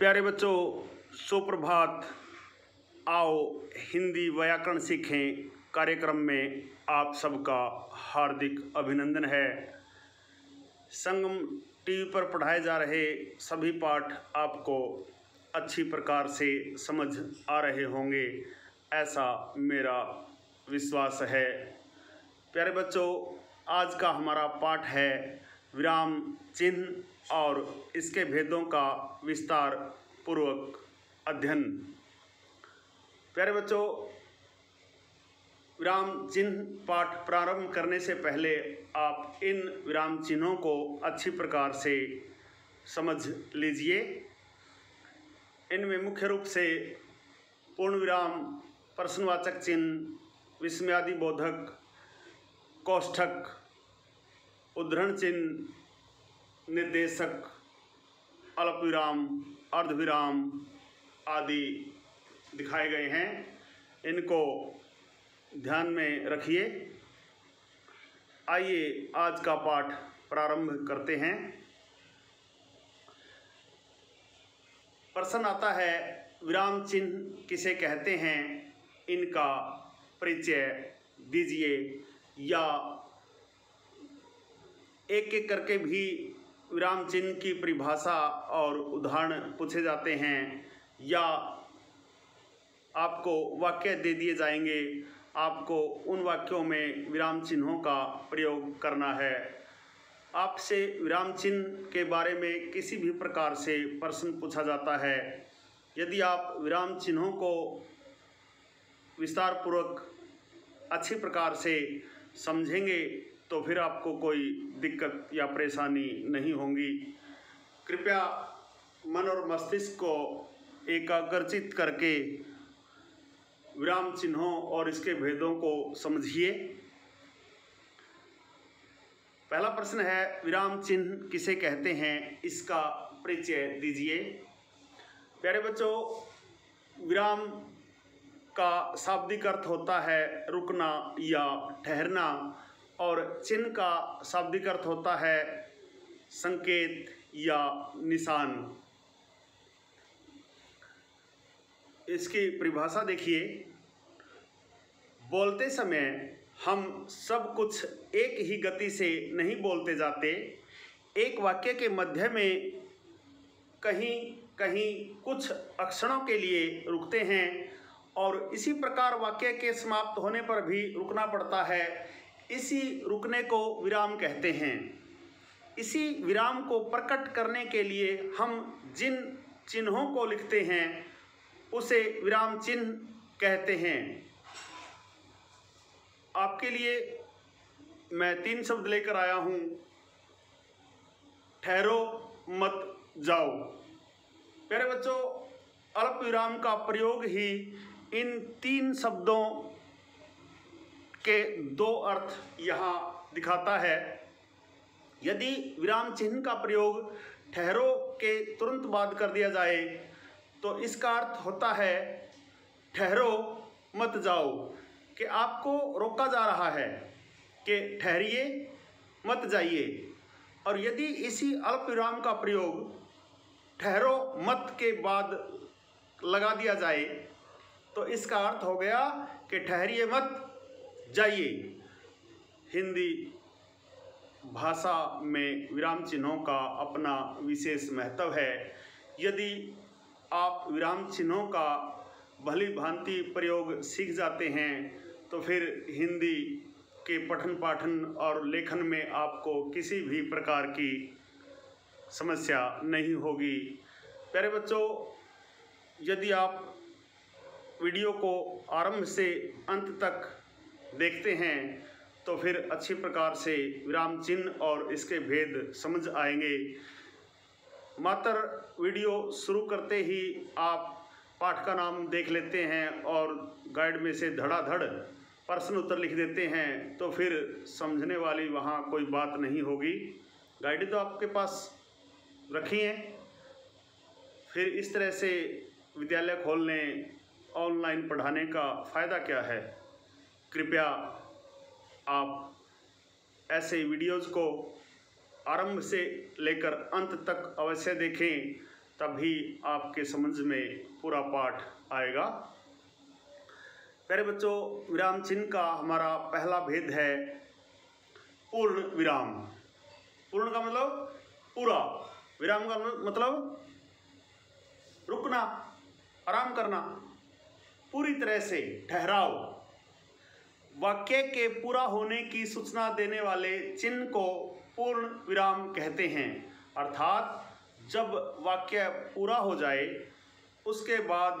प्यारे बच्चों, सुप्रभात। आओ हिंदी व्याकरण सीखें कार्यक्रम में आप सबका हार्दिक अभिनंदन है। संगम टीवी पर पढ़ाए जा रहे सभी पाठ आपको अच्छी प्रकार से समझ आ रहे होंगे, ऐसा मेरा विश्वास है। प्यारे बच्चों, आज का हमारा पाठ है विराम चिन्ह और इसके भेदों का विस्तार पूर्वक अध्ययन। प्यारे बच्चों, विराम चिन्ह पाठ प्रारंभ करने से पहले आप इन विराम चिन्हों को अच्छी प्रकार से समझ लीजिए। इनमें मुख्य रूप से पूर्ण विराम, प्रश्नवाचक चिन्ह, विस्मयादि बोधक, कोष्ठक, उद्धरण चिन्ह, निर्देशक, अल्पविराम, अर्धविराम आदि दिखाए गए हैं। इनको ध्यान में रखिए। आइए आज का पाठ प्रारंभ करते हैं। प्रश्न आता है, विराम चिन्ह किसे कहते हैं, इनका परिचय दीजिए। या एक एक करके भी विराम चिन्ह की परिभाषा और उदाहरण पूछे जाते हैं, या आपको वाक्य दे दिए जाएंगे। आपको उन वाक्यों में विराम चिन्हों का प्रयोग करना है। आपसे विराम चिन्ह के बारे में किसी भी प्रकार से प्रश्न पूछा जाता है, यदि आप विराम चिन्हों को विस्तार पूर्वक अच्छी प्रकार से समझेंगे तो फिर आपको कोई दिक्कत या परेशानी नहीं होगी। कृपया मन और मस्तिष्क को एकाग्रचित करके विराम चिन्हों और इसके भेदों को समझिए। पहला प्रश्न है, विराम चिन्ह किसे कहते हैं, इसका परिचय दीजिए। प्यारे बच्चों, विराम का शाब्दिक अर्थ होता है रुकना या ठहरना, और चिन्ह का शाब्दिक अर्थ होता है संकेत या निशान। इसकी परिभाषा देखिए। बोलते समय हम सब कुछ एक ही गति से नहीं बोलते जाते। एक वाक्य के मध्य में कहीं कहीं कुछ अक्षरों के लिए रुकते हैं, और इसी प्रकार वाक्य के समाप्त होने पर भी रुकना पड़ता है। इसी रुकने को विराम कहते हैं। इसी विराम को प्रकट करने के लिए हम जिन चिन्हों को लिखते हैं उसे विराम चिन्ह कहते हैं। आपके लिए मैं 3 शब्द लेकर आया हूं। ठहरो, मत जाओ। प्यारे बच्चों, अल्प विराम का प्रयोग ही इन 3 शब्दों के 2 अर्थ यहाँ दिखाता है। यदि विराम चिन्ह का प्रयोग ठहरो के तुरंत बाद कर दिया जाए तो इसका अर्थ होता है ठहरो मत जाओ, कि आपको रोका जा रहा है कि ठहरिए मत जाइए। और यदि इसी अल्प विराम का प्रयोग ठहरो मत के बाद लगा दिया जाए तो इसका अर्थ हो गया कि ठहरिए मत जाइए। हिंदी भाषा में विराम चिन्हों का अपना विशेष महत्व है। यदि आप विराम चिन्हों का भली भांति प्रयोग सीख जाते हैं तो फिर हिंदी के पठन पाठन और लेखन में आपको किसी भी प्रकार की समस्या नहीं होगी। प्यारे बच्चों, यदि आप वीडियो को आरंभ से अंत तक देखते हैं तो फिर अच्छी प्रकार से विराम चिन्ह और इसके भेद समझ आएंगे। मात्र वीडियो शुरू करते ही आप पाठ का नाम देख लेते हैं और गाइड में से धड़ाधड़ प्रश्न उत्तर लिख देते हैं तो फिर समझने वाली वहाँ कोई बात नहीं होगी। गाइड तो आपके पास रखी है, फिर इस तरह से विद्यालय खोलने, ऑनलाइन पढ़ाने का फ़ायदा क्या है। कृपया आप ऐसे वीडियोज़ को आरंभ से लेकर अंत तक अवश्य देखें, तभी आपके समझ में पूरा पाठ आएगा। प्यारे बच्चों, विराम चिन्ह का हमारा पहला भेद है पूर्ण विराम। पूर्ण का मतलब पूरा, विराम का मतलब रुकना, आराम करना, पूरी तरह से ठहराव। वाक्य के पूरा होने की सूचना देने वाले चिन्ह को पूर्ण विराम कहते हैं। अर्थात जब वाक्य पूरा हो जाए उसके बाद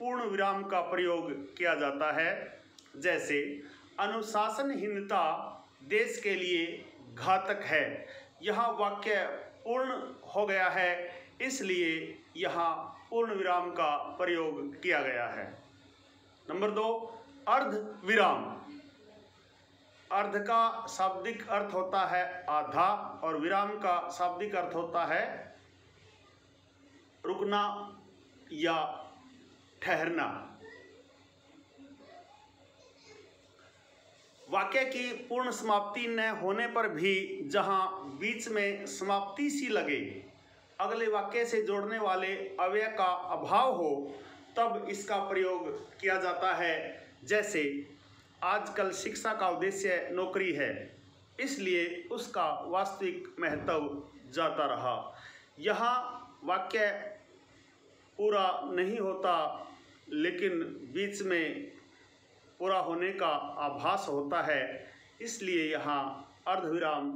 पूर्ण विराम का प्रयोग किया जाता है। जैसे अनुशासनहीनता देश के लिए घातक है। यहाँ वाक्य पूर्ण हो गया है, इसलिए यहाँ पूर्ण विराम का प्रयोग किया गया है। नंबर 2, अर्ध विराम। अर्ध का शाब्दिक अर्थ होता है आधा और विराम का शाब्दिक अर्थ होता है रुकना या ठहरना। वाक्य की पूर्ण समाप्ति न होने पर भी जहां बीच में समाप्ति सी लगे, अगले वाक्य से जोड़ने वाले अव्यय का अभाव हो, तब इसका प्रयोग किया जाता है। जैसे आजकल शिक्षा का उद्देश्य नौकरी है, इसलिए उसका वास्तविक महत्व जाता रहा। यहाँ वाक्य पूरा नहीं होता, लेकिन बीच में पूरा होने का आभास होता है, इसलिए यहाँ अर्धविराम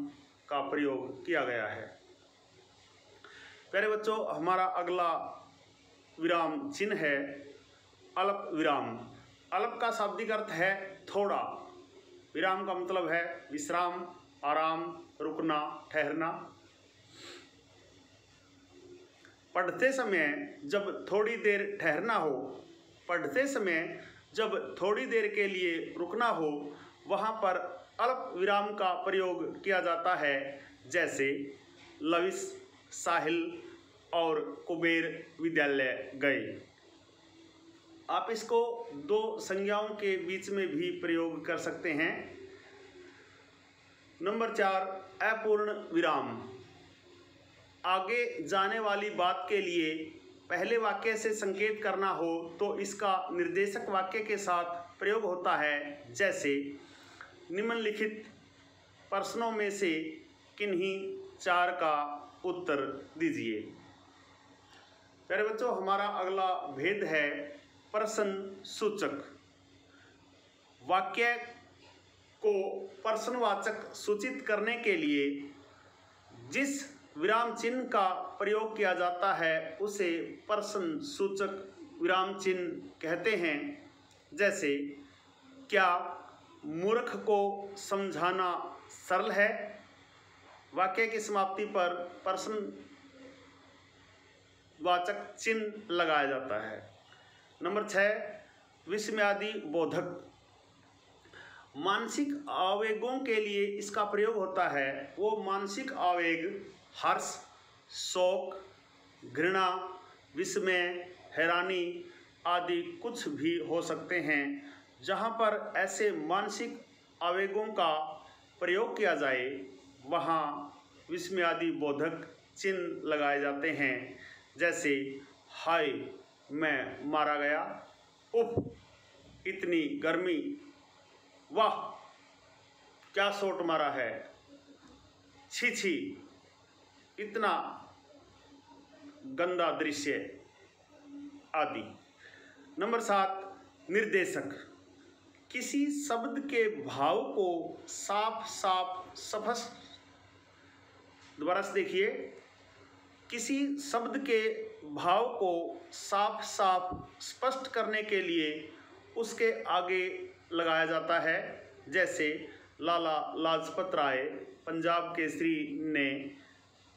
का प्रयोग किया गया है। प्यारे बच्चों, हमारा अगला विराम चिन्ह है अल्प विराम। अल्प का शाब्दिक अर्थ है थोड़ा। विराम का मतलब है विश्राम, आराम, रुकना, ठहरना। पढ़ते समय जब थोड़ी देर ठहरना हो, पढ़ते समय जब थोड़ी देर के लिए रुकना हो, वहाँ पर अल्प विराम का प्रयोग किया जाता है। जैसे लविश, साहिल और कुबेर विद्यालय गए। आप इसको 2 संज्ञाओं के बीच में भी प्रयोग कर सकते हैं। नंबर 4, अपूर्ण विराम। आगे जाने वाली बात के लिए पहले वाक्य से संकेत करना हो तो इसका निर्देशक वाक्य के साथ प्रयोग होता है। जैसे निम्नलिखित प्रश्नों में से किन्हीं 4 का उत्तर दीजिए। प्यारे बच्चों, हमारा अगला भेद है प्रश्न सूचक। वाक्य को प्रश्नवाचक सूचित करने के लिए जिस विराम चिन्ह का प्रयोग किया जाता है उसे प्रश्न सूचक विराम चिन्ह कहते हैं। जैसे क्या मूर्ख को समझाना सरल है? वाक्य की समाप्ति पर प्रश्नवाचक चिन्ह लगाया जाता है। नंबर 6, विस्मयादि बोधक। मानसिक आवेगों के लिए इसका प्रयोग होता है। वो मानसिक आवेग हर्ष, शोक, घृणा, विस्मय, हैरानी आदि कुछ भी हो सकते हैं। जहाँ पर ऐसे मानसिक आवेगों का प्रयोग किया जाए वहाँ विस्मयादि बोधक चिन्ह लगाए जाते हैं। जैसे हाय मैं मारा गया, उफ इतनी गर्मी, वाह क्या शॉट मारा है, छी छी इतना गंदा दृश्य आदि। नंबर 7, निर्देशक। किसी शब्द के भाव को साफ साफ स्पष्ट, दोबारा से देखिए, किसी शब्द के भाव को साफ साफ स्पष्ट करने के लिए उसके आगे लगाया जाता है। जैसे लाला लाजपत राय पंजाब केसरी ने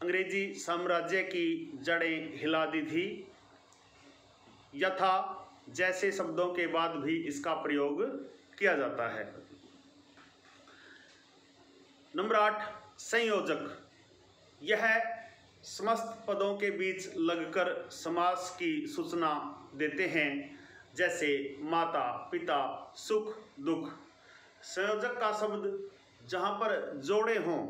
अंग्रेजी साम्राज्य की जड़ें हिला दी थी। यथा जैसे शब्दों के बाद भी इसका प्रयोग किया जाता है। नंबर 8, संयोजक। यह समस्त पदों के बीच लगकर समास की सूचना देते हैं। जैसे माता, पिता, सुख, दुख। संयोजक का शब्द जहाँ पर जोड़े हों,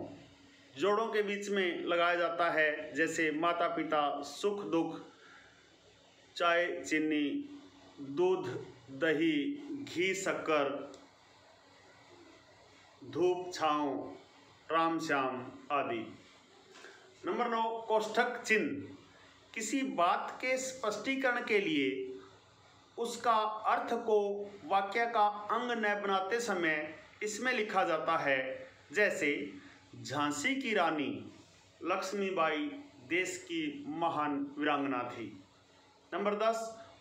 जोड़ों के बीच में लगाया जाता है। जैसे माता, पिता, सुख, दुख चाय, चीनी, दूध, दही, घी, शक्कर, धूप, छांव, राम श्याम आदि। नंबर 9, कोष्ठक चिन्ह। किसी बात के स्पष्टीकरण के लिए उसका अर्थ को वाक्य का अंग न बनाते समय इसमें लिखा जाता है। जैसे झांसी की रानी लक्ष्मीबाई देश की महान वीरांगना थी। नंबर 10,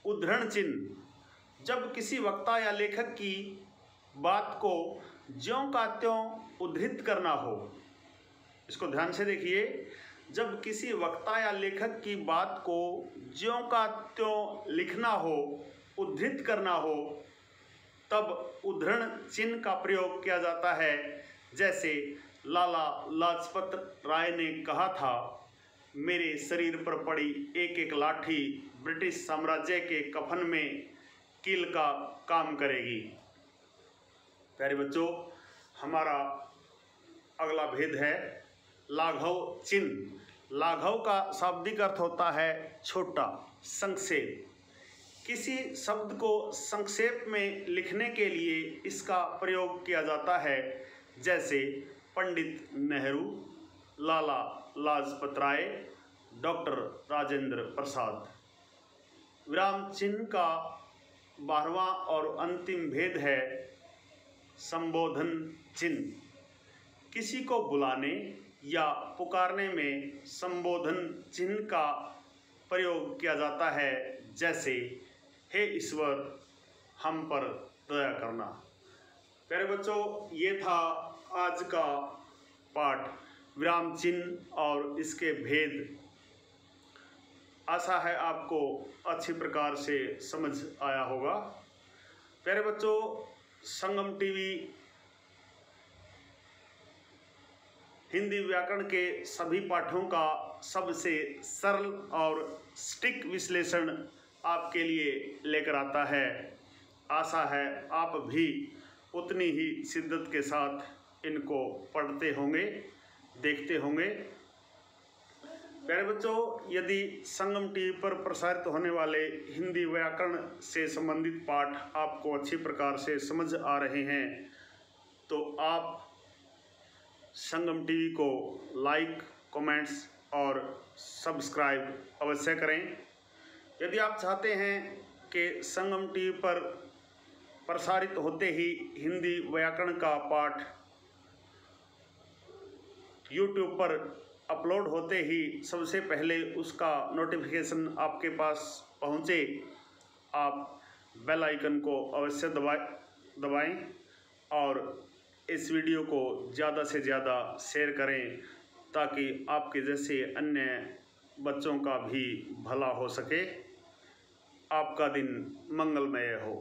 उद्धरण चिन्ह। जब किसी वक्ता या लेखक की बात को ज्यों का त्यों उद्धृत करना हो। इसको ध्यान से देखिए। जब किसी वक्ता या लेखक की बात को ज्यों का त्यों लिखना हो, उद्धृत करना हो, तब उद्धरण चिन्ह का प्रयोग किया जाता है। जैसे लाला लाजपत राय ने कहा था, मेरे शरीर पर पड़ी एक एक लाठी ब्रिटिश साम्राज्य के कफन में कील का काम करेगी। प्यारे बच्चों, हमारा अगला भेद है लाघव चिन्ह। लाघव का शाब्दिक अर्थ होता है छोटा, संक्षेप। किसी शब्द को संक्षेप में लिखने के लिए इसका प्रयोग किया जाता है। जैसे पंडित नेहरू, लाला लाजपत राय, डॉक्टर राजेंद्र प्रसाद। विराम चिन्ह का 12वां और अंतिम भेद है संबोधन चिन्ह। किसी को बुलाने या पुकारने में संबोधन चिन्ह का प्रयोग किया जाता है। जैसे हे ईश्वर, हम पर दया करना। प्यारे बच्चों, ये था आज का पाठ विराम चिन्ह और इसके भेद। आशा है आपको अच्छी प्रकार से समझ आया होगा। प्यारे बच्चों, संगम टीवी हिंदी व्याकरण के सभी पाठों का सबसे सरल और सटीक विश्लेषण आपके लिए लेकर आता है। आशा है आप भी उतनी ही शिद्दत के साथ इनको पढ़ते होंगे, देखते होंगे। प्यारे बच्चों, यदि संगम टीवी पर प्रसारित होने वाले हिंदी व्याकरण से संबंधित पाठ आपको अच्छी प्रकार से समझ आ रहे हैं तो आप संगम टीवी को लाइक, कमेंट्स और सब्सक्राइब अवश्य करें। यदि आप चाहते हैं कि संगम टीवी पर प्रसारित होते ही हिंदी व्याकरण का पाठ यूट्यूब पर अपलोड होते ही सबसे पहले उसका नोटिफिकेशन आपके पास पहुंचे, आप बेल आइकन को अवश्य दबाएं और इस वीडियो को ज़्यादा से ज़्यादा शेयर करें ताकि आपके जैसे अन्य बच्चों का भी भला हो सके। आपका दिन मंगलमय हो।